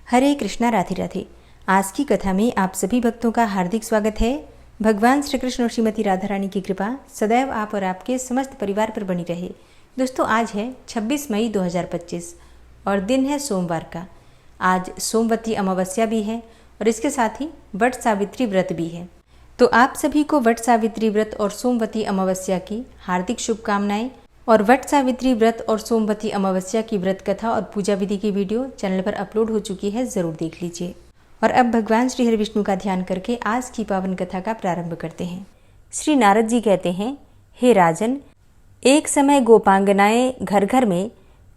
हरे कृष्णा, राधे राधे। आज की कथा में आप सभी भक्तों का हार्दिक स्वागत है। भगवान श्री कृष्ण और श्रीमती राधा रानी की कृपा सदैव आप और आपके समस्त परिवार पर बनी रहे। दोस्तों, आज है 26 मई 2025 और दिन है सोमवार का। आज सोमवती अमावस्या भी है और इसके साथ ही वट सावित्री व्रत भी है। तो आप सभी को वट सावित्री व्रत और सोमवती अमावस्या की हार्दिक शुभकामनाएं। और वट सावित्री व्रत और सोमवती अमावस्या की व्रत कथा और पूजा विधि की वीडियो चैनल पर अपलोड हो चुकी है, ज़रूर देख लीजिए। और अब भगवान श्री हरि विष्णु का ध्यान करके आज की पावन कथा का प्रारंभ करते हैं। श्री नारद जी कहते हैं, हे राजन, एक समय गोपांगनाएं घर घर में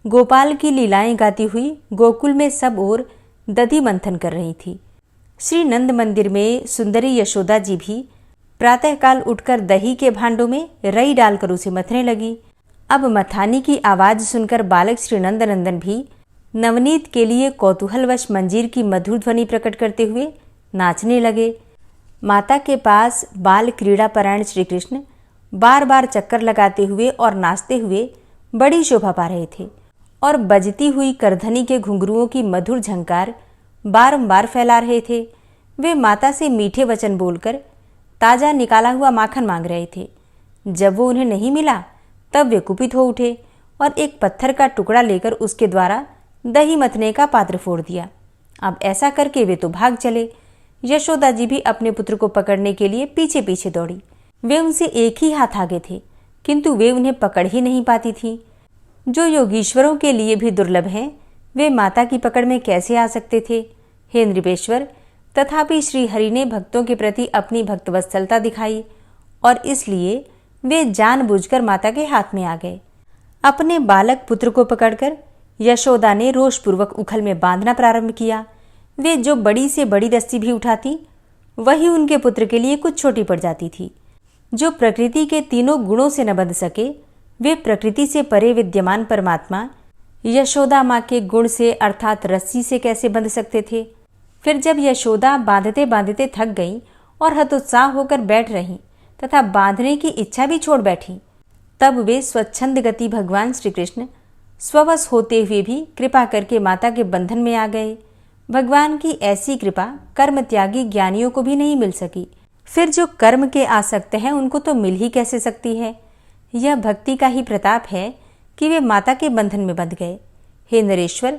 गोपाल की लीलाएं गाती हुई गोकुल में सब ओर दधि मंथन कर रही थी। श्री नंद मंदिर में सुंदरी यशोदा जी भी प्रातःकाल उठकर दही के भांडों में रई डालकर उसे मथने लगी। अब मथानी की आवाज सुनकर बालक श्री नंदनंदन भी नवनीत के लिए कौतूहलवश मंजीर की मधुर ध्वनि प्रकट करते हुए नाचने लगे। माता के पास बाल क्रीड़ा परायण श्री कृष्ण बार बार चक्कर लगाते हुए और नाचते हुए बड़ी शोभा पा रहे थे और बजती हुई करधनी के घुंघरुओं की मधुर झंकार बारंबार फैला रहे थे। वे माता से मीठे वचन बोलकर ताजा निकाला हुआ माखन मांग रहे थे। जब वो उन्हें नहीं मिला तब वे कुपित हो उठे और एक पत्थर का टुकड़ा लेकर उसके द्वारा दही मथने का पात्र फोड़ दिया। अब ऐसा करके वे तो भाग चले। यशोदा जी भी अपने पुत्र को पकड़ने के लिए पीछे पीछे दौड़ी। वे उनसे एक ही हाथ आगे थे, किंतु वे उन्हें पकड़ ही नहीं पाती थी। जो योगीश्वरों के लिए भी दुर्लभ हैं, वे माता की पकड़ में कैसे आ सकते थे। हे नृपेश्वर, तथापि श्री हरि ने भक्तों के प्रति अपनी भक्तवत्सलता दिखाई और इसलिए वे जानबूझकर माता के हाथ में आ गए। अपने बालक पुत्र को पकड़कर यशोदा ने रोषपूर्वक उखल में बांधना प्रारंभ किया। वे जो बड़ी से बड़ी रस्सी भी उठाती वही उनके पुत्र के लिए कुछ छोटी पड़ जाती थी। जो प्रकृति के तीनों गुणों से न बंध सके, वे प्रकृति से परे विद्यमान परमात्मा यशोदा माँ के गुण से अर्थात रस्सी से कैसे बंध सकते थे। फिर जब यशोदा बांधते बांधते थक गईं और हतोत्साह होकर बैठ रहीं तथा बांधने की इच्छा भी छोड़ बैठी, तब वे स्वच्छंद गति भगवान श्री कृष्ण स्ववश होते हुए भी कृपा करके माता के बंधन में आ गए। भगवान की ऐसी कृपा कर्म त्यागी ज्ञानियों को भी नहीं मिल सकी। फिर जो कर्म के आसक्त हैं उनको तो मिल ही कैसे सकती है। यह भक्ति का ही प्रताप है कि वे माता के बंधन में बंध गए। हे नरेश्वर,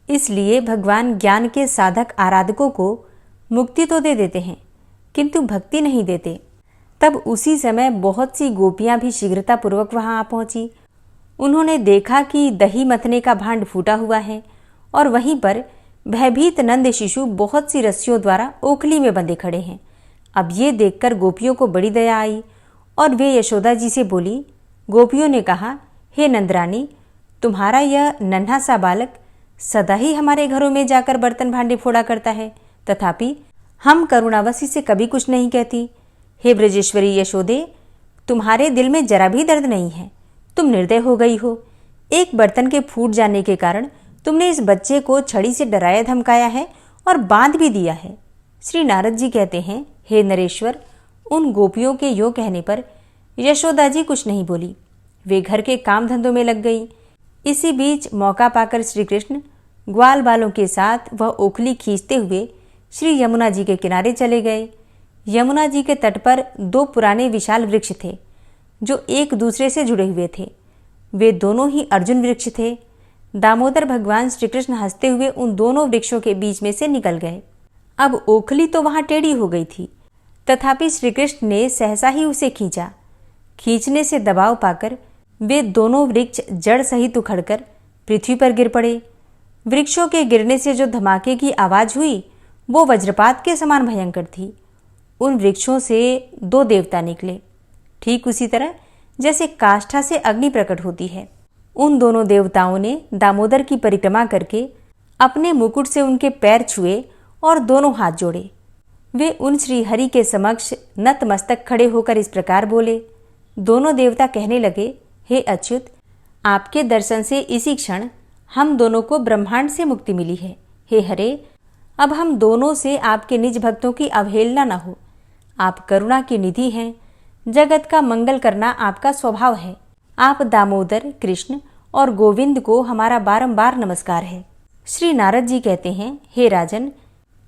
इसलिए भगवान ज्ञान के साधक आराधकों को मुक्ति तो दे देते हैं किंतु भक्ति नहीं देते। तब उसी समय बहुत सी गोपियां भी शीघ्रतापूर्वक वहां आ पहुंची। उन्होंने देखा कि दही मथने का भांड फूटा हुआ है और वहीं पर भयभीत नंद शिशु बहुत सी रस्सियों द्वारा ओखली में बंधे खड़े हैं। अब ये देखकर गोपियों को बड़ी दया आई और वे यशोदा जी से बोली। गोपियों ने कहा, हे नंदरानी, तुम्हारा यह नन्हा सा बालक सदा ही हमारे घरों में जाकर बर्तन भांडे फोड़ा करता है, तथापि हम करुणावश से कभी कुछ नहीं कहती। हे ब्रजेश्वरी यशोदे, तुम्हारे दिल में जरा भी दर्द नहीं है। तुम निर्दय हो गई हो। एक बर्तन के फूट जाने के कारण तुमने इस बच्चे को छड़ी से डराया धमकाया है और बांध भी दिया है। श्री नारद जी कहते हैं, हे नरेश्वर, उन गोपियों के यो कहने पर यशोदा जी कुछ नहीं बोली। वे घर के काम धंधों में लग गई। इसी बीच मौका पाकर श्री कृष्ण ग्वाल बालों के साथ वह ओखली खींचते हुए श्री यमुना जी के किनारे चले गए। यमुना जी के तट पर दो पुराने विशाल वृक्ष थे जो एक दूसरे से जुड़े हुए थे। वे दोनों ही अर्जुन वृक्ष थे। दामोदर भगवान श्री कृष्ण हंसते हुए उन दोनों वृक्षों के बीच में से निकल गए। अब ओखली तो वहां टेढ़ी हो गई थी, तथापि श्री कृष्ण ने सहसा ही उसे खींचा। खींचने से दबाव पाकर वे दोनों वृक्ष जड़ सहित उखड़कर पृथ्वी पर गिर पड़े। वृक्षों के गिरने से जो धमाके की आवाज हुई वो वज्रपात के समान भयंकर थी। उन वृक्षों से दो देवता निकले, ठीक उसी तरह जैसे काष्ठा से अग्नि प्रकट होती है। उन दोनों देवताओं ने दामोदर की परिक्रमा करके अपने मुकुट से उनके पैर छुए और दोनों हाथ जोड़े। वे उन श्री हरि के समक्ष नतमस्तक खड़े होकर इस प्रकार बोले। दोनों देवता कहने लगे, हे अच्युत, आपके दर्शन से इसी क्षण हम दोनों को ब्रह्मांड से मुक्ति मिली है। हे हरे, अब हम दोनों से आपके निज भक्तों की अवहेलना न हो। आप करुणा की निधि हैं। जगत का मंगल करना आपका स्वभाव है। आप दामोदर, कृष्ण और गोविंद को हमारा बारंबार नमस्कार है। श्री नारद जी कहते हैं, हे राजन,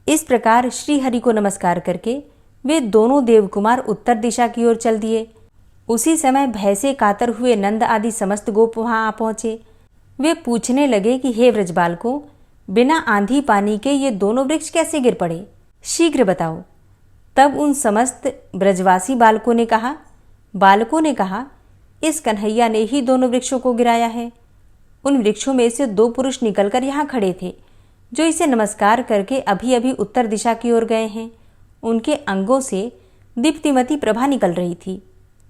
इस प्रकार श्री हरि को नमस्कार करके वे दोनों देवकुमार उत्तर दिशा की ओर चल दिए। उसी समय भय से कातर हुए नंद आदि समस्त गोप वहां आ पहुंचे। वे पूछने लगे कि हे व्रजबाल को, बिना आंधी पानी के ये दोनों वृक्ष कैसे गिर पड़े, शीघ्र बताओ। तब उन समस्त ब्रजवासी बालकों ने कहा, इस कन्हैया ने ही दोनों वृक्षों को गिराया है। उन वृक्षों में से दो पुरुष निकलकर यहाँ खड़े थे, जो इसे नमस्कार करके अभी अभी उत्तर दिशा की ओर गए हैं। उनके अंगों से दीप्तिमती प्रभा निकल रही थी।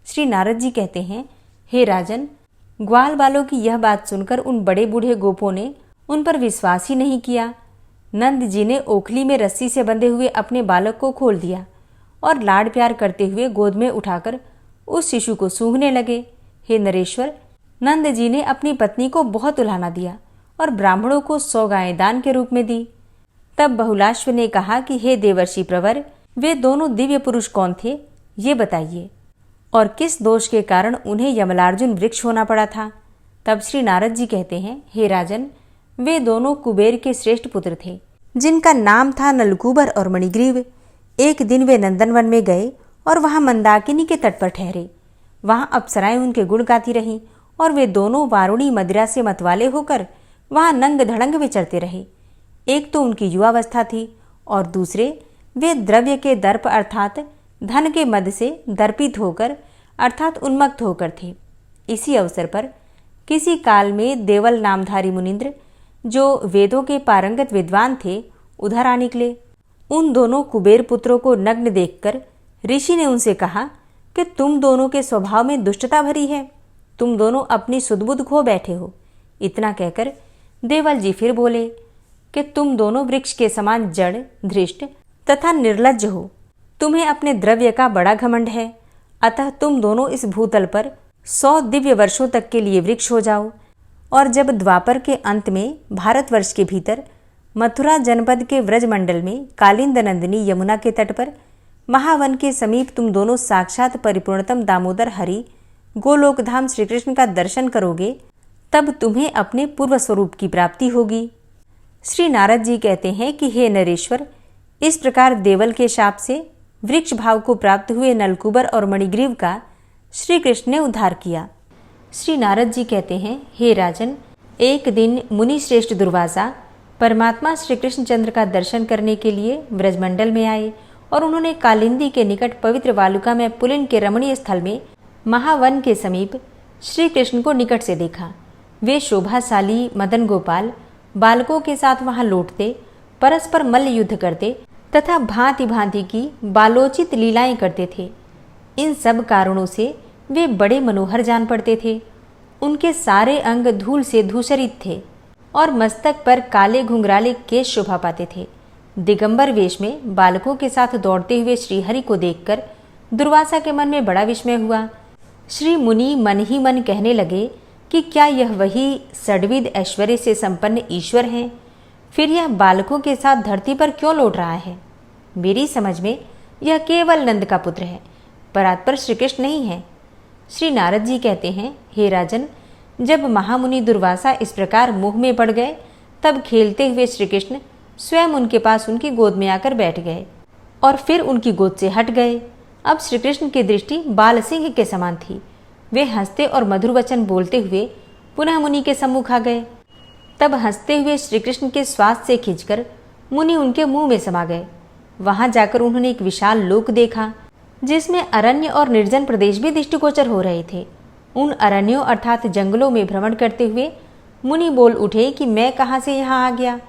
श्री नारद जी कहते हैं, हे राजन, ग्वाल बालों की यह बात सुनकर उन बड़े बूढ़े गोपों ने उन पर विश्वास ही नहीं किया। नंद जी ने ओखली में रस्सी से बंधे हुए अपने बालक को खोल दिया और लाड प्यार करते हुए गोद में उठाकर उस शिशु को सूंघने लगे। हे नरेश्वर, नंद जी ने अपनी पत्नी को बहुत उलाहना दिया और ब्राह्मणों को 100 गायें दान के रूप में दी। तब बहुलाश्व ने कहा कि हे देवर्षि प्रवर, वे दोनों दिव्य पुरुष कौन थे, ये बताइए, और किस दोष के कारण उन्हें यमलार्जुन वृक्ष होना पड़ा था। तब श्री नारद जी कहते हैं, हे राजन, वे दोनों कुबेर के श्रेष्ठ पुत्र थे, जिनका नाम था नलकूबर और मणिग्रीव। एक दिन वे नंदनवन में गए और वहां मंदाकिनी के तट पर ठहरे। वहां अप्सराएं उनके गुण गाती रहीं और वे दोनों वारुणी मदिरा से मतवाले होकर वहां नंग धड़ंग विचरते रहे। एक तो उनकी युवावस्था थी और दूसरे वे द्रव्य के दर्प अर्थात धन के मद से दर्पित होकर अर्थात उन्मत्त होकर थे। इसी अवसर पर किसी काल में देवल नामधारी मुनिंद्र, जो वेदों के पारंगत विद्वान थे, उधर आ निकले। उन दोनों कुबेर पुत्रों को नग्न देखकर ऋषि ने उनसे कहा कि तुम दोनों के स्वभाव में दुष्टता भरी है, तुम दोनों अपनी सुधबुद्ध खो बैठे हो। इतना कहकर देवल जी फिर बोले कि तुम दोनों वृक्ष के समान जड़, धृष्ट तथा निर्लज्ज हो। तुम्हें अपने द्रव्य का बड़ा घमंड है, अतः तुम दोनों इस भूतल पर 100 दिव्य वर्षों तक के लिए वृक्ष हो जाओ। और जब द्वापर के अंत में भारतवर्ष के भीतर मथुरा जनपद के व्रजमंडल में कालिंद नंदिनी यमुना के तट पर महावन के समीप तुम दोनों साक्षात परिपूर्णतम दामोदर हरि गोलोकधाम श्री कृष्ण का दर्शन करोगे, तब तुम्हें अपने पूर्व स्वरूप की प्राप्ति होगी। श्री नारद जी कहते हैं कि हे नरेश्वर, इस प्रकार देवल के शाप से वृक्ष भाव को प्राप्त हुए नलकूबर और मणिग्रीव का श्री कृष्ण ने उद्धार किया। श्री नारद जी कहते हैं, हे राजन, एक दिन मुनि श्रेष्ठ दुर्वासा परमात्मा श्री कृष्णचंद्र का दर्शन करने के लिए ब्रजमंडल में आए और उन्होंने कालिंदी के निकट पवित्र वालुका में पुलिन के रमणीय स्थल में महावन के समीप श्री कृष्ण को निकट से देखा। वे शोभाशाली मदन गोपाल बालकों के साथ वहां लौटते, परस्पर मल्ल युद्ध करते तथा भांति भांति की बालोचित लीलाएं करते थे। इन सब कारणों से वे बड़े मनोहर जान पड़ते थे। उनके सारे अंग धूल से धूसरित थे और मस्तक पर काले घुंघराले केश शोभा पाते थे। दिगंबर वेश में बालकों के साथ दौड़ते हुए श्रीहरि को देखकर दुर्वासा के मन में बड़ा विस्मय हुआ। श्री मुनि मन ही मन कहने लगे कि क्या यह वही षड्विध ऐश्वर्य से संपन्न ईश्वर हैं? फिर यह बालकों के साथ धरती पर क्यों लौट रहा है? मेरी समझ में यह केवल नंद का पुत्र है, परात्पर श्री कृष्ण नहीं है। श्री नारद जी कहते हैं, हे राजन, जब महामुनि दुर्वासा इस प्रकार मोह में पड़ गए, तब खेलते हुए श्री कृष्ण स्वयं उनके पास उनकी गोद में आकर बैठ गए और फिर उनकी गोद से हट गए। अब श्री कृष्ण की दृष्टि बाल सिंह के समान थी। वे हंसते और मधुर वचन बोलते हुए पुनः मुनि के सम्मुख आ गए। तब हंसते हुए श्री कृष्ण के श्वास से खींचकर मुनि उनके मुंह में समा गए। वहां जाकर उन्होंने एक विशाल लोक देखा, जिसमें अरण्य और निर्जन प्रदेश भी दृष्टिगोचर हो रहे थे। उन अरण्यों अर्थात जंगलों में भ्रमण करते हुए मुनि बोल उठे कि मैं कहाँ से यहाँ आ गया।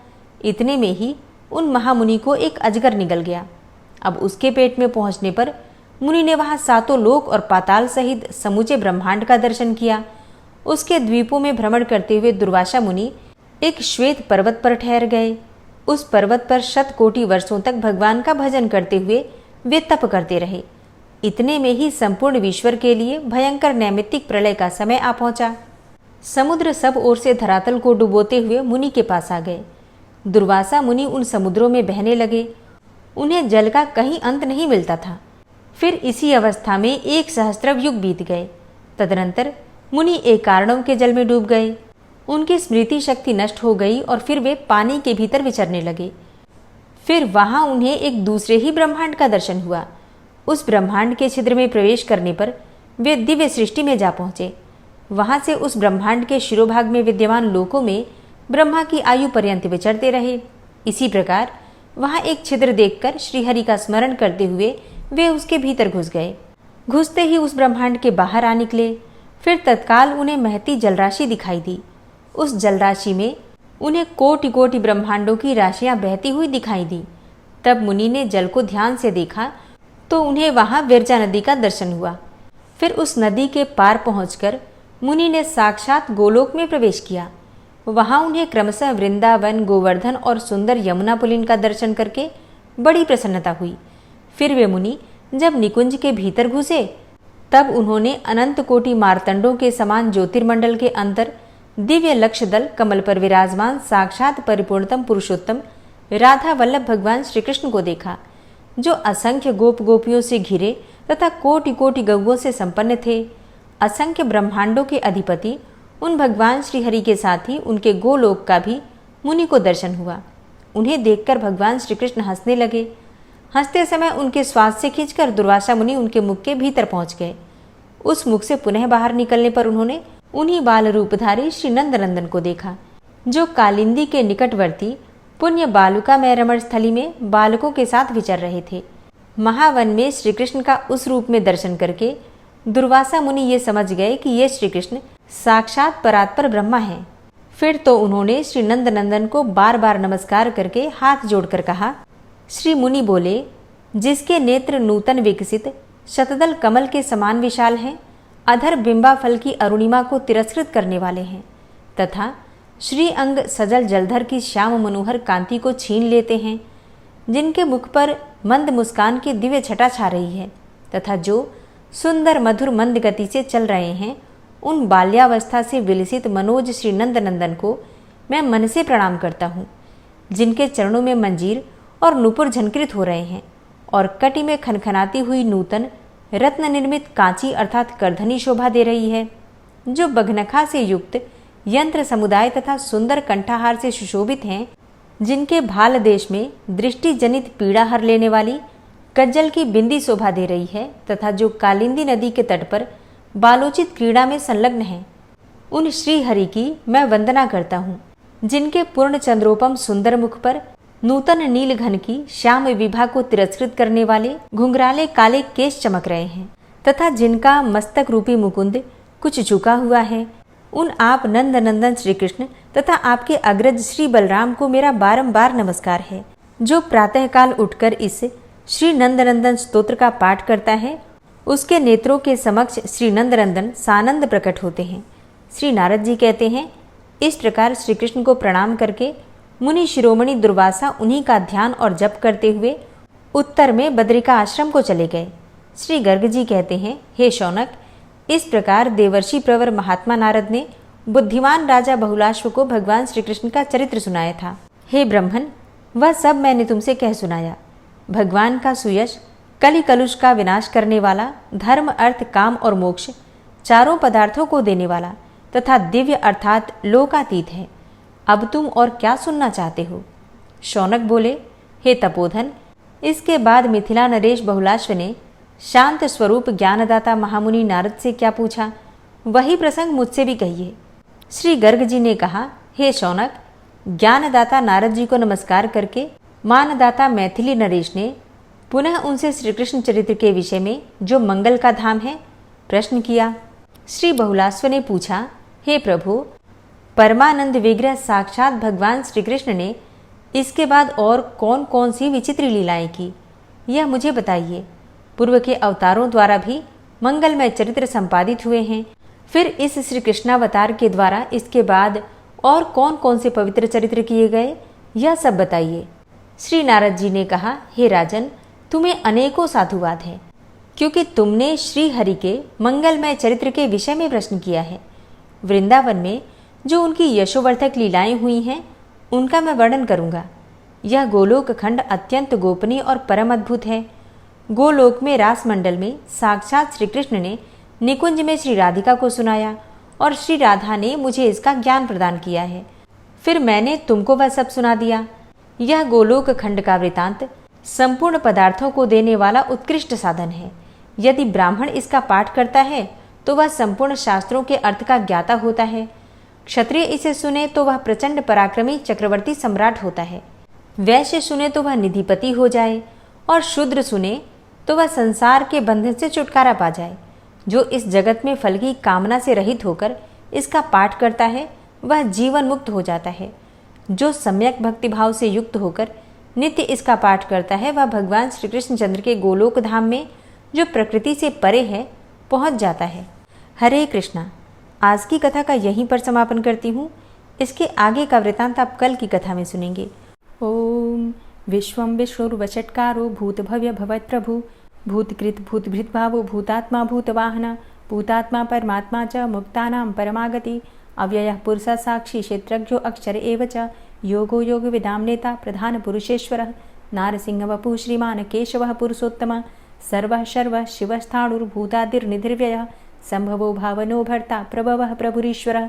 इतने में ही उन महामुनि को एक अजगर निगल गया। अब उसके पेट में पहुंचने पर मुनि ने वहां सातों लोक और पाताल सहित समूचे ब्रह्मांड का दर्शन किया। उसके द्वीपों में भ्रमण करते हुए दुर्वासा मुनि एक श्वेत पर्वत पर ठहर गए। उस पर्वत पर 100 कोटि वर्षों तक भगवान का भजन करते हुए वे तप करते रहे। इतने में ही संपूर्ण विश्वर के लिए भयंकर नैमित्तिक प्रलय का समय आ पहुंचा। समुद्र सब ओर से धरातल को डुबोते हुए मुनि के पास आ गए। दुर्वासा मुनि उन समुद्रों में बहने लगे। उन्हें जल का कहीं अंत नहीं मिलता था। फिर इसी अवस्था में 1 सहस्त्र युग बीत गए। तदनंतर मुनि एक कारणों के जल में डूब गए। उनकी स्मृति शक्ति नष्ट हो गई और फिर वे पानी के भीतर विचरने लगे। फिर वहां उन्हें एक दूसरे ही ब्रह्मांड का दर्शन हुआ। उस ब्रह्मांड के छिद्र में प्रवेश करने पर वे दिव्य सृष्टि में जा पहुंचे। वहां से उस ब्रह्मांड के शिरोभाग में विद्यमान लोकों में ब्रह्मा की आयु पर्यंत विचरते रहे। इसी प्रकार वहां एक छिद्र देखकर श्रीहरि का स्मरण करते हुए वे उसके भीतर घुस गए। घुसते ही उस ब्रह्मांड के बाहर आ निकले। फिर तत्काल उन्हें महती जलराशि दिखाई दी। उस जलराशि में उन्हें कोटि कोटि ब्रह्मांडों की राशियां बहती हुई दिखाई दी। तब मुनि ने जल को ध्यान से देखा तो उन्हें वहां विरजा नदी का दर्शन हुआ। फिर उस नदी के पार पहुंचकर मुनि ने साक्षात गोलोक में प्रवेश किया। वहां उन्हें क्रमशः वृंदावन, गोवर्धन और सुंदर यमुना पुलिन का दर्शन करके बड़ी प्रसन्नता हुई। फिर वे मुनि जब निकुंज के भीतर घुसे तब उन्होंने अनंत कोटि मार्तंडों के समान ज्योतिर्मंडल के अंदर दिव्य लक्ष्य दल कमल पर विराजमान साक्षात परिपूर्णतम पुरुषोत्तम राधा वल्लभ भगवान श्री कृष्ण को देखा, जो असंख्य गोप गोपियों से घिरे तथा कोटि कोटि गौओं से संपन्न थे। असंख्य ब्रह्मांडों के अधिपति उन भगवान श्रीहरि के साथ ही उनके गोलोक का भी मुनि को दर्शन हुआ। उन्हें देखकर भगवान श्री कृष्ण हंसने लगे। हंसते समय उनके श्वास से खींचकर दुर्वासा मुनि उनके मुख के भीतर पहुंच गए। उस मुख से पुनः बाहर निकलने पर उन्होंने उन्हीं बाल रूपधारी श्री नंदनंदन को देखा, जो कालिंदी के निकटवर्ती पुण्य बालुका में रमण स्थली में बालकों के साथ विचर रहे थे। महावन में श्री कृष्ण का उस रूप में दर्शन करके दुर्वासा मुनि ये समझ गए कि ये श्री कृष्ण साक्षात परात्पर ब्रह्मा हैं। फिर तो उन्होंने श्री नंदनंदन को बार बार नमस्कार करके हाथ जोड़कर कहा। श्री मुनि बोले, जिसके नेत्र नूतन विकसित शतदल कमल के समान विशाल हैं, अधर बिंबा फल की अरुणिमा को तिरस्कृत करने वाले हैं, तथा श्री अंग सजल जलधर की श्याम मनोहर कांति को छीन लेते हैं, जिनके मुख पर मंद मुस्कान की दिव्य छटा छा रही है, तथा जो सुंदर मधुर मंद गति से चल रहे हैं, उन बाल्यावस्था से विलसित मनोज श्री नंदनंदन को मैं मन से प्रणाम करता हूँ, जिनके चरणों में मंजीर और नूपुर झनकृत हो रहे हैं और कटी में खनखनाती हुई नूतन रत्न निर्मित कांची अर्थात करधनी शोभा दे रही है, जो बघनखा से युक्त यंत्र समुदाय तथा सुंदर कंठाहार से सुशोभित हैं, जिनके भाल देश में दृष्टि जनित पीड़ा हर लेने वाली कज्जल की बिंदी शोभा दे रही है, तथा जो कालिंदी नदी के तट पर बालोचित क्रीड़ा में संलग्न है, उन श्री हरि की मैं वंदना करता हूँ, जिनके पूर्ण चंद्रोपम सुंदर मुख पर नूतन नील घन की श्याम विभा को तिरस्कृत करने वाले घुंघराले काले केश चमक रहे हैं, तथा जिनका मस्तक रूपी मुकुंद कुछ झुका हुआ है, उन आप नंद नंदन श्री कृष्ण तथा आपके अग्रज श्री बलराम को मेरा बारंबार नमस्कार है। जो प्रातःकाल उठकर इस श्री नंदनंदन स्तोत्र का पाठ करता है, उसके नेत्रों के समक्ष श्री नंदनंदन सानंद प्रकट होते हैं। श्री नारद जी कहते हैं, इस प्रकार श्री कृष्ण को प्रणाम करके मुनि शिरोमणि दुर्वासा उन्हीं का ध्यान और जप करते हुए उत्तर में बद्रिका आश्रम को चले गए। श्री गर्ग जी कहते हैं, हे शौनक, इस प्रकार देवर्षि प्रवर महात्मा नारद ने बुद्धिमान राजा बहुलाश्व को भगवान श्री कृष्ण का चरित्र सुनाया था। हे ब्रह्मन, वह सब मैंने तुमसे कह सुनाया। भगवान का सुयश कलि कलुष का विनाश करने वाला, धर्म अर्थ काम और मोक्ष चारों पदार्थों को देने वाला तथा दिव्य अर्थात लोकातीत है। अब तुम और क्या सुनना चाहते हो? शौनक बोले, हे तपोधन, इसके बाद मिथिला नरेश बहुलाश्व ने शांत स्वरूप ज्ञानदाता महामुनि नारद से क्या पूछा, वही प्रसंग मुझसे भी कहिए। श्री गर्ग जी ने कहा, हे शौनक, ज्ञानदाता नारद जी को नमस्कार करके मानदाता मैथिली नरेश ने पुनः उनसे श्री कृष्ण चरित्र के विषय में, जो मंगल का धाम है, प्रश्न किया। श्री बहुलाश्व ने पूछा, हे प्रभु, परमानंद विग्रह साक्षात भगवान श्री कृष्ण ने इसके बाद और कौन कौन सी विचित्र लीलाएं की, यह मुझे बताइए। पूर्व के अवतारों द्वारा भी मंगलमय चरित्र संपादित हुए हैं, फिर इस श्री कृष्णावतार के द्वारा इसके बाद और कौन कौन से पवित्र चरित्र किए गए, यह सब बताइए। श्री नारद जी ने कहा, हे राजन, तुम्हें अनेकों साधुवाद है, क्योंकि तुमने श्री हरि के मंगलमय चरित्र के विषय में प्रश्न किया है। वृंदावन में जो उनकी यशोवर्धक लीलाएं हुई हैं, उनका मैं वर्णन करूंगा। यह गोलोक खंड अत्यंत गोपनीय और परम अद्भुत है। गोलोक में रास मंडल में साक्षात श्री कृष्ण ने निकुंज में श्री राधिका को सुनाया और श्री राधा ने मुझे इसका ज्ञान प्रदान किया है। फिर मैंने तुमको वह सब सुना दिया। यह गोलोक खंड का वृतांत संपूर्ण पदार्थों को देने वाला उत्कृष्ट साधन है। यदि ब्राह्मण इसका पाठ करता है तो वह संपूर्ण शास्त्रों के अर्थ का ज्ञाता होता है। क्षत्रिय इसे सुने तो वह प्रचंड पराक्रमी चक्रवर्ती सम्राट होता है। वैश्य सुने तो वह निधिपति हो जाए, और शूद्र सुने तो वह संसार के बंधन से छुटकारा पा जाए। जो इस जगत में फल की कामना से रहित होकर इसका पाठ करता है वह जीवन मुक्त हो जाता है। जो सम्यक भक्तिभाव से युक्त होकर नित्य इसका पाठ करता है वह भगवान श्री कृष्णचंद्र के गोलोक धाम में, जो प्रकृति से परे है, पहुंच जाता है। हरे कृष्णा। आज की कथा का यहीं पर समापन करती हूँ। इसके आगे का वृतांत आप कल की कथा में सुनेंगे। ओम विश्वं विष्णुर्वषट्कारो भूत भव्य भवत् प्रभु भूतकृत भूतभृत भावो भूतात्मा भूतवाहन भूतात्मा परमात्मा च मुक्तानां परमागति अव्ययः पुरुषः साक्षी क्षेत्रज्ञो अक्षर एव च योगो योग विदां नेता प्रधान पुरुषेश्वरः नारसिंह वपुः श्रीमान् केशवः पुरुषोत्तम सर्वः शर्वः शिवस्थाणुर्भूतादिर्निधिर्व्ययः संभवो भावनो भर्ता प्रभवः प्रभुरीश्वरः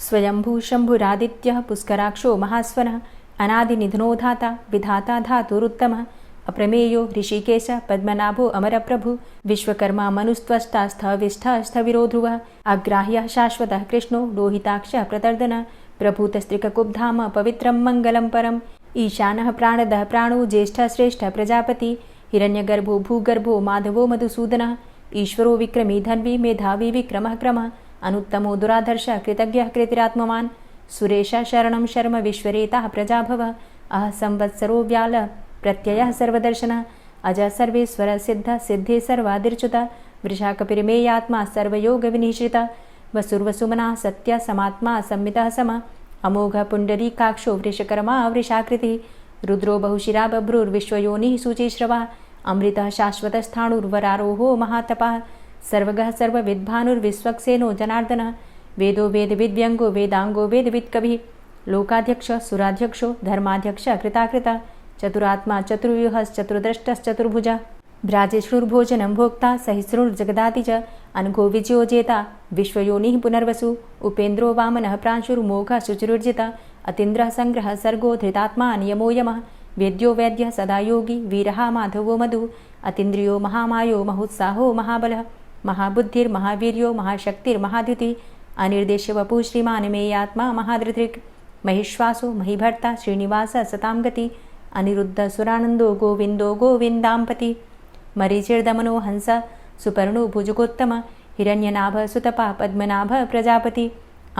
स्वयंभू शंभुरादित्यः पुष्कराक्षो महास्वनः अनादिनिधनो धाता विधाता धातुरुत्तमः अप्रमेयो ऋषिकेश पद्मनाभो अमरप्रभु विश्वकर्मा मनुस्त्वष्टा स्थविष्ठः स्थविरो ध्रुवः अग्राह्यः शाश्वतः कृष्णो लोहिताक्षः प्रतर्दन प्रभूतस्त्रिककुब्धाम पवित्रं मङ्गलं परम् ईशानः प्राणदः प्राणो ज्येष्ठः श्रेष्ठः प्रजापति हिरण्यगर्भो भूगर्भो माधवो मधुसूदनः ईश्वरो विक्रमी धन्वी मेधावी विक्रमः क्रमः अनुत्तमो दुराधर्षः कृतज्ञः कृतिरात्मवान् सुरेशः शरणं शर्म विश्वरेताः प्रजाभवः अह संवत्सरो व्यालः प्रत्ययः सर्वदर्शनः अजः सर्वेश्वरः सिद्धः सिद्धे सर्वादिर्च्युतः वृषाकपिर्मेयात्मा सर्वयोगविनिश्रितः वसुर्वसुमनः सत्यः समात्मा संमितः समः अमोघः पुण्डरीकाक्षो वृषकर्मा वृषाकृतिः रुद्रो बहुशिरा बभ्रुर्विश्वयोनिः शुचिश्रवः अमृतः शाश्वतस्थाणुर्वरारोहो महातपः सर्वगः सर्वविद्भानुर्विश्वक्सेनो जनार्दनः वेदो वेदविद्व्यङ्गो वेदाङ्गो वेदवित्कविः लोकाध्यक्षः सुराध्यक्षो धर्माध्यक्षः कृताकृतः चतुरात्मा चतुर्व्यूहश्चतुर्द्रष्टश्चतुर्भुजः भ्राजेष्णुर्भोजनं भोक्ता सहिष्णुर्जगदाति च अनघो विजयो जेता विश्वयोनिः पुनर्वसु उपेन्द्रो वामनः प्रांशुर्मोघः शुचिरुर्जितः अतीन्द्रः संग्रहः सर्गो धृतात्मा नियमो यमः वेद्यो वैद्यः सदा योगी वीरः माधवो मधु अतीन्द्रियो महामायो महोत्साहो महाबलः महाबुद्धिर्महावीर्यो महाशक्तिर्महाद्युतिः अनिर्देश्य वपुः श्रीमान् मेयात्मा महाधृतिर् महिश्वासो महीभर्ता श्रीनिवासः सतां गति अनिरुद्ध सुरानन्दो गोविन्दो गोविन्दाम्पति मरीचिर्दमनो हंस सुपर्णो भुजगोत्तम हिरण्यनाभ सुतपा पद्मनाभ प्रजापति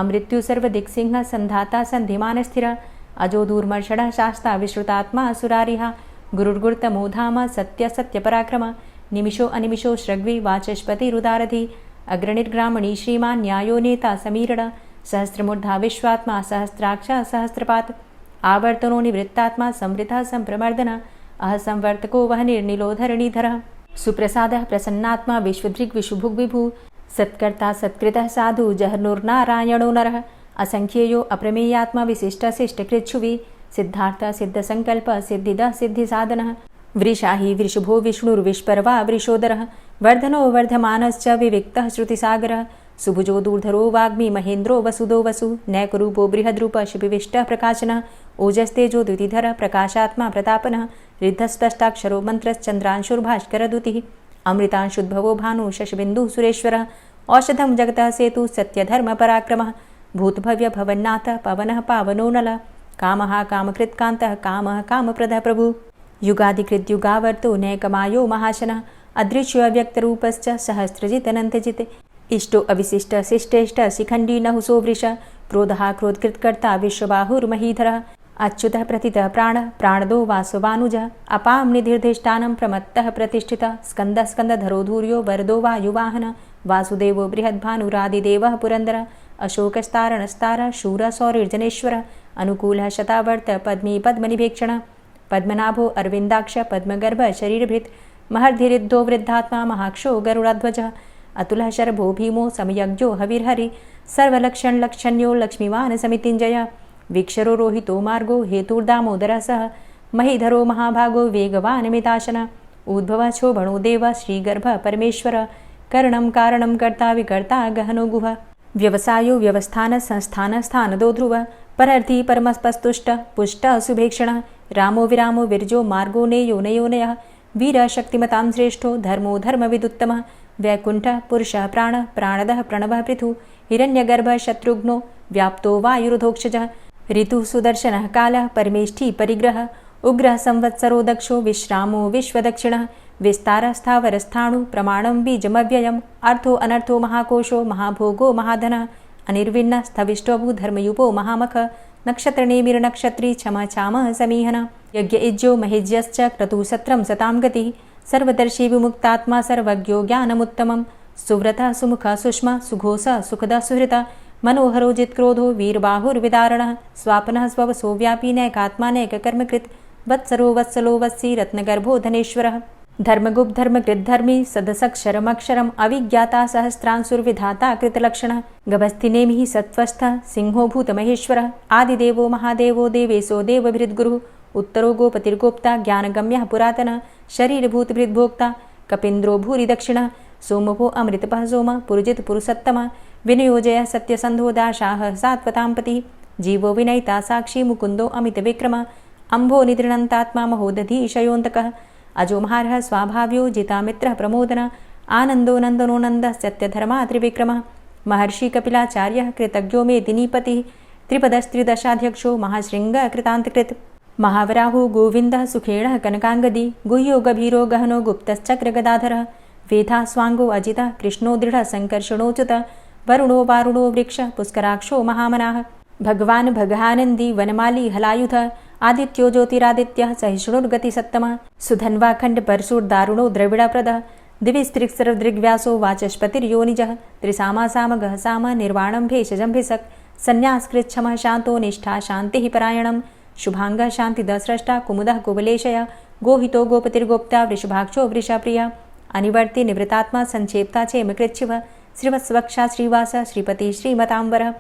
अमृत्यु सर्वदिक्सिंह संधाता संधिमानस्थिर अजो दूर्मर्षणः शास्ता विश्रुतात्मा सुरारिः गुरुर्गुर्तमो धाम सत्य सत्यपराक्रम निमिषो अनिमिषो श्रग्वी वाचस्पतिरुदारधि अग्रणिर्ग्रामणी श्रीमान् न्यायो नेता समीरण सहस्रमूर्धा विश्वात्मा सहस्राक्षा सहस्रपात् आवर्तनो निवृत्तात्मा संवृतः संप्रमर्दन अह संवर्तको वह निर्निलोधरणीधरः सुप्रसादः प्रसन्नात्मा विश्वदृग् विशुभुग् विभु सत्कर्ता सत्कृतः साधु जहर्नुर्नारायणो नरः असंख्येयो अप्रमेयात्मा विशिष्टशिष्टकृच्छुवि सिद्धार्थ सिद्धसंकल्प सिद्धिदः सिद्धिसाधनः वृषाहि वृषभो विष्णुर्विष्पर्वा वृषोदरः वर्धनो वर्धमानश्च विविक्तः श्रुतिसागरः सुभुजो दूर्धरो वाग्मी महेन्द्रो वसुदो वसु नैकरूपो बृहद्रूप शिपिविष्टः प्रकाशनः ओजस्तेजो द्युतिधर प्रकाशात्मा प्रतापनः रिद्धस्पष्टाक्षरो मन्त्रश्चन्द्रांशुर्भास्करद्युतिः अमृतांशुद्भवो भानु शशबिन्दुः सुरेश्वरः औषधं जगतः सेतु सत्यधर्मपराक्रमः भूतभव्य भवन्नाथ पवनः पावनो नलः कामः कामकृत्कान्तः कामः कामप्रदः प्रभु युगादिकृद्युगावर्तो नैकमायो महाशनः अदृश्यो अव्यक्तरूपश्च सहस्रजितनन्तजित् इष्टो अविशिष्ट शिष्टेष्ट शिखण्डी नहुसो वृष क्रोधः क्रोधकृत्कर्ता विश्वबाहुर्महीधरः अच्युतः प्रतितः प्राणः प्राणदो वासवानुजः अपां निधिर्धिष्ठानं प्रमत्तः प्रतिष्ठितः स्कन्दः स्कन्दधरो धूर्यो वरदो वायुवाहनः वासुदेवो बृहद्भानुरादिदेवः पुरन्दरः अशोकस्तारणस्तारः शूरः सौरिर्जनेश्वरः अनुकूलः शतावर्त पद्मी पद्मनिभेक्षणः पद्मनाभो अरविन्दाक्ष पद्मगर्भ शरीरभृत् महर्धिरिद्धो वृद्धात्मा महाक्षो गरुडाध्वजः अतुलः शरभो भीमो समयज्ञो हविर्हरि सर्वलक्षणलक्षण्यो लक्ष्मीवान् समितिञ्जयः वीक्षरो रोहितो मार्गो हेतुर्दामोदरः सः महीधरो महाभागो वेगवान् मिताशनः उद्भवः क्षोभणो देवः श्रीगर्भः परमेश्वरः करणं कारणं कर्ता विकर्ता गहनो गुहः व्यवसायो व्यवस्थान संस्थान स्थानदो ध्रुव परर्थी परमस्पस्तुष्ट पुष्ट सुभेक्षण रामो विरामो विरजो मार्गो नेयो नयोनयः वीर शक्तिमतां श्रेष्ठो धर्मो धर्मविदुत्तमः वैकुंठ पुरुष प्राण प्राणदः प्रणवः पृथु हिरण्यगर्भ शत्रुघ्नो व्याप्तो वायुरुधोक्षजः ऋतु सुदर्शनः कालः परमेष्ठी परिग्रह उग्रः संवत्सरो दक्षो विश्रामो विश्वदक्षिणः विस्तारस्थावरस्थाणु प्रमाणं बीजमव्ययम् अर्थो अनर्थो महाकोशो महाभोगो महाधनः अनिर्विण्ण स्थविष्टोभू धर्मयुपो महामख नक्षत्रनेमिर्नक्षत्री क्षमा क्षामः समीहन यज्ञ इज्जो महेज्यश्च क्रतुसत्रं सतां गतिः सर्वदर्शी विमुक्तात्मा सर्वज्ञो ज्ञानमुत्तमं सुव्रतः सुमुखः सुष्मा सुघोषः सुखदः सुहृतः मनोहरो जित्क्रोधो वीरबाहुर्विदारणः स्वापनः स्ववसो व्यापी नैकात्मा नैककर्मकृत् वत्सरो वत्सलो वत्सी रत्नगर्भो धनेश्वरः धर्मगुप्त धर्मकृद्धर्मी सदसक्षरमक्षरम् अविज्ञाता सहस्रांसुर्विधाता कृतलक्षणः गभस्तिनेमिः सत्त्वस्थः सिंहो भूतमहेश्वरः आदिदेवो महादेवो देवेशो देवभृद्गुरुः उत्तरो गोपतिर्गोप्ता ज्ञानगम्यः पुरातनः शरीरभूतभृद्भोक्ता कपीन्द्रो भूरि दक्षिणः सोमभो अमृतपः सोम पुरुजित पुरुषोत्तमः विनयोजयः सत्यसन्धो दाशाः सात्वतां पतिः जीवो विनयिता साक्षी मुकुन्दो अमितविक्रमः अम्भो निद्रणन्तात्मा महोदधीशयोऽन्तकः अजोमहारः स्वाभाव्यो जितामित्रः प्रमोदन आनन्दो नन्दनो नन्दः सत्यधर्मा त्रिविक्रमः महर्षि कपिलाचार्यः कृतज्ञो मेदिनीपतिः त्रिपदस्त्रिदशाध्यक्षो महाशृङ्गः कृतान्तकृत् महावराहो गोविन्दः सुखेणः कनकाङ्गदी गुह्यो गभीरो गहनो गुप्तश्चक्रगदाधरः वेधा स्वाङ्गो अजितः कृष्णो दृढः सङ्कर्षणोच्युतः वरुणो वारुणो वृक्षः पुष्कराक्षो महामनाः भगवान् भगानन्दी वनमाली हलायुधः आदित्यो ज्योतिरादित्यः सहिष्णुर्गतिसत्तमः सुधन्वा खण्डपरशुर्दारुणो द्रविडप्रदः दिविस्त्रिक्सर्वदृग्व्यासो वाचस्पतिर्योनिजः त्रिसामा सामगः साम निर्वाणं भेषजम्भिषक् सन्न्यासकृच्छमः शान्तो निष्ठा शान्तिः परायणं शुभाङ्गः शान्तिदः स्रष्टा कुमुदः कुवलेशय गोहितो गोपतिर्गोप्ता वृषभाक्षो वृषप्रियः अनिवर्ति निवृतात्मा संक्षेप्ता क्षेमकृच्छिव श्रीवत्सवक्षा श्रीवास श्रीपति श्रीमतांबर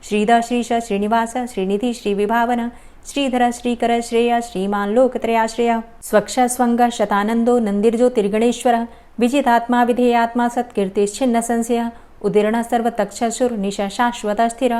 श्रीद श्रीश श्रीनिवास श्रीनिधि श्रीविभावन श्रीधर श्रीकर श्रेय श्रीमान लोकत्रयाश्रय स्वक्ष स्वंग शतानंदो नंदिर्ज्योतिर्गणेश्वर विजितात्मा विधेयात्मा सत्कीर्तिश्छिन्न संशय उदीर्ण सर्वतक्षसुर निश शाश्वत स्थिर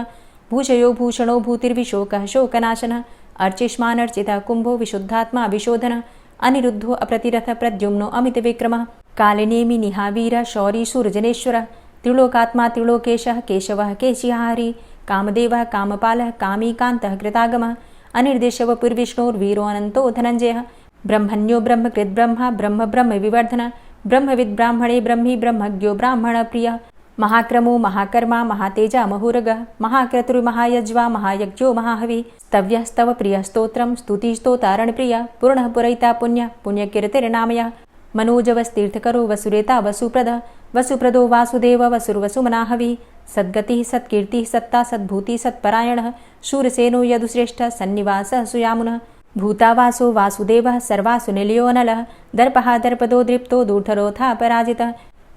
भूषयो भूषणो भूतिर्विशोकः शोकनाशन अर्चिष्मानर्चित कुंभो विशुद्धात्मा विशोधन अनिरुद्धो अप्रतिरथ प्रद्युम्नो अमित विक्रमः कालिनेमि निहावीर शौरी सूर्जनेश्वर त्रिलोकात्मा त्रिलोकेशः केशवः केशिहारी कामदेवः कामपालः कामीकान्तः कृतागमः अनिर्देशवपुर्विष्णोर्वीरो अनन्तो धनञ्जयः ब्रह्मण्यो ब्रह्मकृद्ब्रह्मा ब्रह्म ब्रह्म विवर्धन ब्रह्मविद् ब्राह्मणे ब्रह्मी ब्रह्मज्ञो ब्राह्मणप्रियः महाक्रमो महाकर्मा महातेजा महुरगः महाक्रतुर्महायज्वा महायज्ञो महाहवि स्तव्यः स्तव प्रियः स्तोत्रं स्तुतिस्तोतारणप्रियः पूर्णः पुरैता पुण्यः पुण्यकीर्तिर्नामयः मनोजवस्तीर्थकरो वसुरेता वसुप्रदः वसुप्रदो वासुदेव वसुर्वसुमनाहवि सद्गतिः सत्कीर्तिः सत्ता सद्भूतिः सत्परायणः शूरसेनो यदुश्रेष्ठः सन्निवासः सुयामुनः भूतावासो वासुदेवः सर्वासु निलयोऽनलः दर्पः दर्पदो दृप्तो दूर्धरोऽथा पराजितः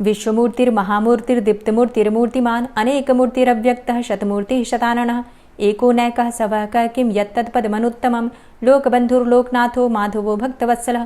विश्वमूर्तिर्महामूर्तिर्दीप्तमूर्तिर्मूर्तिमान् अनेकमूर्तिरव्यक्तः शतमूर्तिः शताननः एको नैकः सवकः किं यत्तत्पदमनुत्तमं लोकबन्धुर्लोकनाथो माधवो भक्तवत्सलः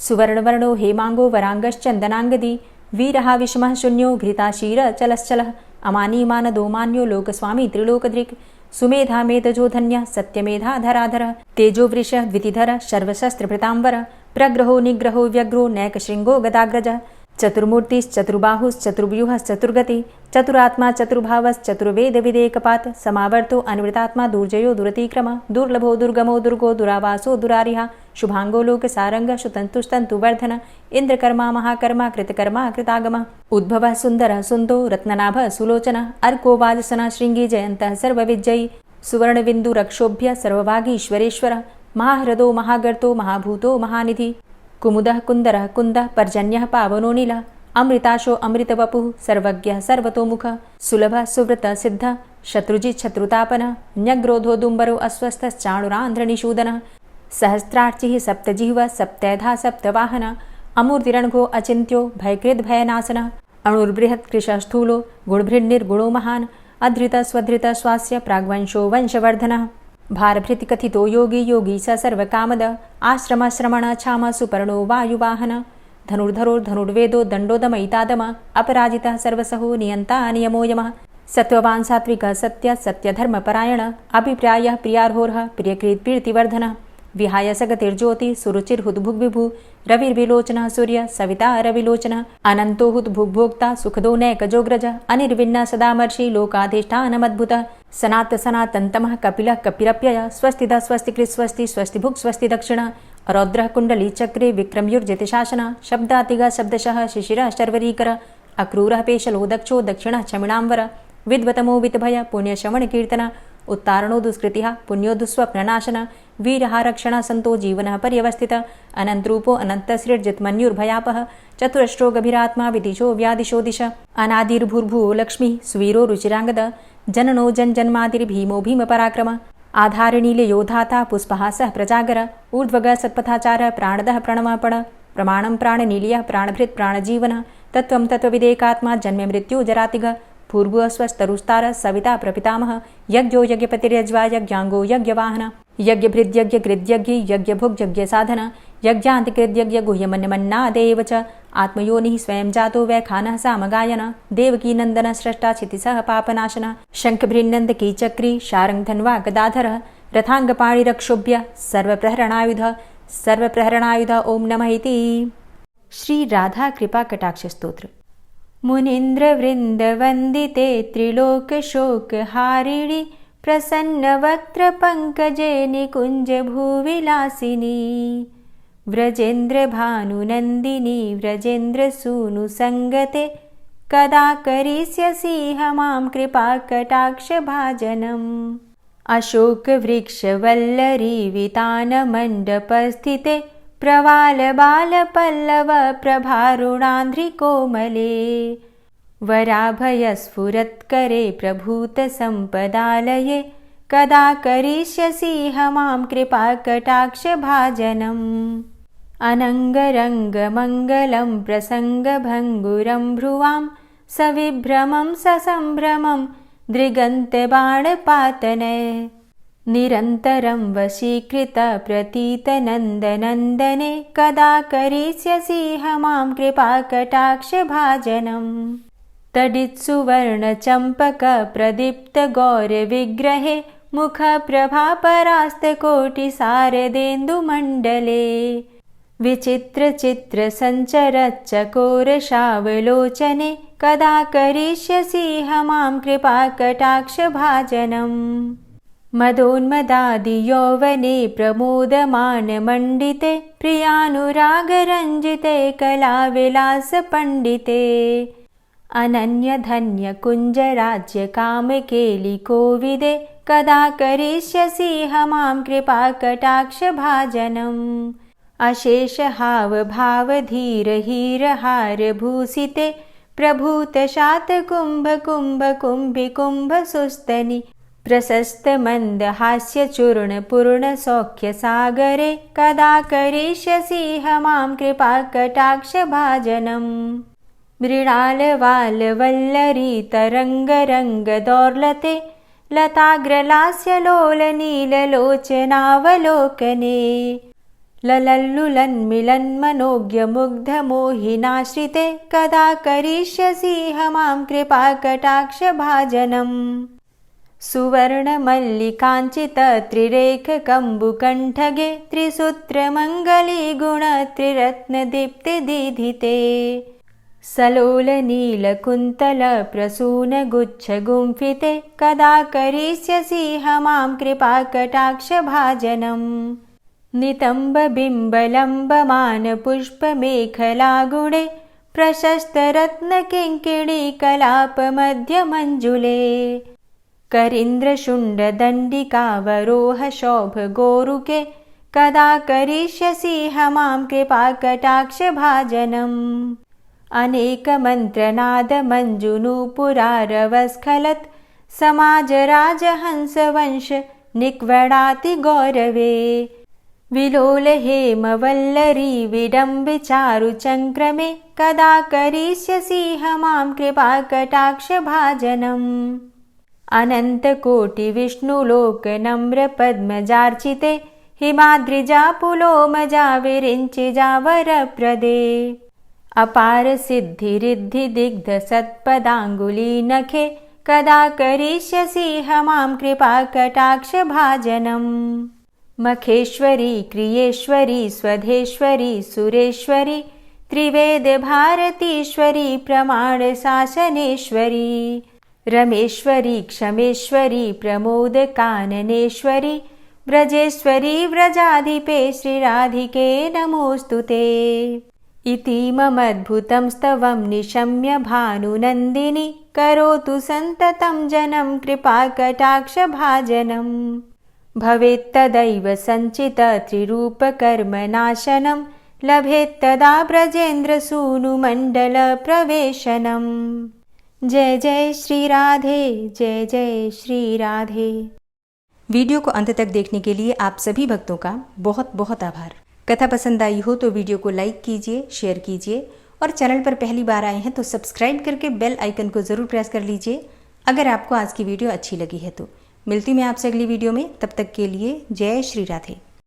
सुवर्णवर्णो हेमांगो वरांगश्चन्दनांगदी वीरः विषमः शून्यो घृताशीरचलश्चलः अमानीमानदो मान्यो लोकस्वामी त्रिलोकदृक् सुमेधा मेधजो धन्यः सत्यमेधाधराधरः तेजोवृषः द्वितिधरः सर्वशस्त्रभृताम्बर प्रग्रहो निग्रहो व्यग्रो नैकशृङ्गो गदाग्रजः चतुर्मूर्तिश्चतुर्बाहुश्चतुर्व्यूहश्चतुर्गति चतुरात्मा चतुर्भावश्चतुर्वेदविदेकपात् समावर्तो अनिवृतात्मा दुर्जयो दुरतिक्रम दुर्लभो दुर्गमो दुर्गो दुरावासो दुरारिहा शुभांगो लोकसारंग शुतन्तुस्तन्तुवर्धन इंद्रकर्मा महाकर्मा कृतकर्मा कृतागम उद्भवः सुन्दरः सुन्दो रत्ननाभः सुलोचनः अर्को वाजसनः शृङ्गी जयन्तः सर्वविजयी सुवर्णबिन्दुरक्षोभ्य सर्वभागीश्वरेश्वरः महाहृदो महागर्तो महाभूतो महानिधि कुमुदः कुन्दरः कुन्दः पर्जन्यः पावनो नीलः अमृताशो अमृतवपुः सर्वज्ञः सर्वतोमुखः सुलभः सुव्रतः सिद्धः शत्रुजित् शत्रुतापनः न्यग्रोधो दुम्बरो अस्वस्थश्चाणुरान्ध्रनिषूदनः सहस्रार्चिः सप्तजिह्वः सप्तैधा सप्तवाहनः अमूर्तिरणघो अचिन्त्यो भयकृद्भयनाशनः अणुर्बृहत् कृशस्थूलो गुणभृन्निर्गुणो महान् अधृतः स्वधृतः स्वास्य प्राग्वंशो वंशवर्धनः भारभृति कथितो योगी योगी स सर्वकामद आश्रम श्रमण छाम सुपर्णो वायुवाहन धनुर्धरो धनुर्वेदो दण्डोदमयितादम अपराजितः सर्वसहो नियन्ता नियमो यमः सत्ववान् सात्विकः सत्य सत्यधर्मपरायण अभिप्रायः प्रियार्होर्ह प्रियकृत् प्रीतिवर्धनः विहाय सगतिर्ज्योति सुरुचिर्हुद्भुग्विभु रविर्विलोचनः सूर्य सविता रविलोचनः अनन्तो हुद्भुग्भोक्ता सुखदो नैकजोग्रज अनिर्विण्ण सदामर्षि लोकाधिष्ठानमद्भुतः सनात सनातन्तमः कपिलः कपिरप्यय स्वस्तिदा स्वस्तिकृत् स्वस्ति स्वस्तिभुक् स्वस्ति दक्षिण रौद्रः कुण्डली चक्रे विक्रमयुर्जिति शासन शब्दातिग शब्दशः शिशिरः शर्वरीकर अक्रूरः पेशलो दक्षो दक्षिणः क्षमिणाम्बर विद्वतमो वितभय पुण्यश्रवणकीर्तन उत्तारणो दुष्कृतिः पुण्यो दुःस्वप्ननाशन वीरहारक्षण संतो जीवनः पर्यवस्थित अनन्तरूपो अनन्तसृर्जितमन्युर्भयापः चतुरश्रो गभीरात्मा विदिशो व्यादिशो दिश अनादिर्भूर्भुवो लक्ष्मीः सुवीरो रुचिराङ्गद जननो जन्मादिर्भीमो भीमपराक्रम आधारनीलयोधाता पुष्पहासः प्रजागर ऊर्ध्वगः सत्पथाचार प्राणदः प्रणवपण प्रमाणं प्राणनीलयः प्राणभृत् प्राणजीवनः तत्त्वं तत्त्वविदेकात्मा जन्म मृत्यु जरातिग पूर्व स्वस्तरुस्तार सविता प्रपितामह यज्ञो यज्ञपतिर्यज्वा यज्ञांगो यज्ञवाहन यज्ञभृद्यज्ञ कृद्यज्ञ यज्ञभुग् यज्ञसाधन यज्ञान्तिकृद्यज्ञ गुह्यमन्यमन्नादेव च आत्मयोनिः स्वयं जातो वैखानः सामगायन देवकी नन्दन स्रष्टा क्षितिसः पापनाशन शङ्खभृन्नन्दकी चक्री शारङ्गधन्वा गदाधरः रथाङ्गपाणिरक्षोभ्य सर्वप्रहरणायुध ओं नमः इति। श्री राधा कृपा कटाक्ष स्तोत्र। मुनीन्द्रवृन्दवन्दिते त्रिलोकशोकहारिणि प्रसन्नवक्त्रपङ्कजे निकुञ्जभूविलासिनी व्रजेन्द्रभानुनन्दिनी व्रजेन्द्रसूनुसङ्गते कदा करिष्यसि मां कृपाकटाक्षभाजनम् अशोकवृक्षवल्लरी वितानमण्डपस्थिते प्रवालबालपल्लव प्रभारुणान्ध्रिकोमले वराभयस्फुरत्करे प्रभूतसम्पदालये कदा करिष्यसि मां कृपाकटाक्षभाजनम् अनङ्गरङ्गमङ्गलं प्रसङ्गभङ्गुरं भ्रुवां सविभ्रमं ससम्भ्रमं दृगन्तबाणपातने निरन्तरं वशीकृत प्रतीतनन्दनन्दने कदा करिष्यसि मां कृपाकटाक्षभाजनम् तडित्सुवर्णचम्पकप्रदीप्तगौरविग्रहे मुखप्रभापरास्तकोटिसारदेन्दुमण्डले विचित्रचित्रसञ्चरच्चकोरशावलोचने कदा करिष्यसि मां कृपाकटाक्षभाजनम् मदोन्मदादियौवने प्रमोदमानमण्डिते प्रियानुरागरञ्जिते कलाविलासपण्डिते अनन्यधन्यकुञ्जराज्यकामकेलिकोविदे कदा करिष्यसि मां कृपाकटाक्षभाजनम् अशेषहावभावधीरहीरहारभूषिते प्रभूतशातकुम्भकुम्भकुम्भिकुम्भसुस्तनि प्रशस्तमन्दहास्यचूर्णपूर्णसौख्यसागरे कदा करिष्यसि मां कृपाकटाक्षभाजनम् मृणालवालवल्लरी लताग्रलास्यलोलनीललोचनावलोकने ललल्लुलन्मिलन्मनोज्ञमुग्धमोहिनाश्रिते कदा करिष्यसि मां कृपाकटाक्षभाजनम् सुवर्णमल्लिकाञ्चितत्रिरेखकम्बुकण्ठगे त्रिसूत्रमङ्गलीगुणत्रिरत्नदीप्तिदीधिते सलोलनीलकुन्तलप्रसूनगुच्छगुम्फिते कदा करिष्यसि मां कृपाकटाक्षभाजनम् नितम्बबिम्बलम्बमानपुष्पमेखलागुणे प्रशस्तरत्नकिङ्किणीकलापमध्यमञ्जुले करीन्द्रशुण्डदण्डिकावरोहशोभगोरुके कदा करिष्यसि मां कृपाकटाक्षभाजनम् अनेकमन्त्रनादमञ्जुनूपुरारवस्खलत् समाजराजहंसवंश निक्वडाति गौरवे विलोलहेमवल्लरी विडम्बिचारुचङ्क्रमे कदा करिष्यसि मां कृपाकटाक्षभाजनम् अनन्तकोटिविष्णुलोकनम्रपद्मजार्चिते हिमाद्रिजापुलोमजा विरिञ्चिजावरप्रदे अपारसिद्धिरिद्धिदिग्धसत्पदाङ्गुलीनखे कदा करिष्यसि मां कृपाकटाक्षभाजनम्। मखेश्वरी क्रियेश्वरी स्वधेश्वरी सुरेश्वरी त्रिवेदभारतीश्वरी प्रमाणशासनेश्वरी रमेश्वरी क्षमेश्वरी प्रमोदकाननेश्वरी व्रजेश्वरी व्रजाधिपे श्रीराधिके नमोऽस्तुते। इति ममद्भुतं स्तवं निशम्य भानुनन्दिनी करोतु सन्ततं जनं कृपाकटाक्षभाजनम्। भवेत्तदैव सञ्चित त्रिरूपकर्मनाशनं लभेत्तदा ब्रजेन्द्रसूनुमण्डलप्रवेशनम्। जय जय श्री राधे, जय जय श्री राधे। वीडियो को अंत तक देखने के लिए आप सभी भक्तों का बहुत बहुत आभार। कथा पसंद आई हो तो वीडियो को लाइक कीजिए, शेयर कीजिए और चैनल पर पहली बार आए हैं तो सब्सक्राइब करके बेल आइकन को ज़रूर प्रेस कर लीजिए अगर आपको आज की वीडियो अच्छी लगी है तो। मिलती मैं आपसे अगली वीडियो में, तब तक के लिए जय श्री राधे।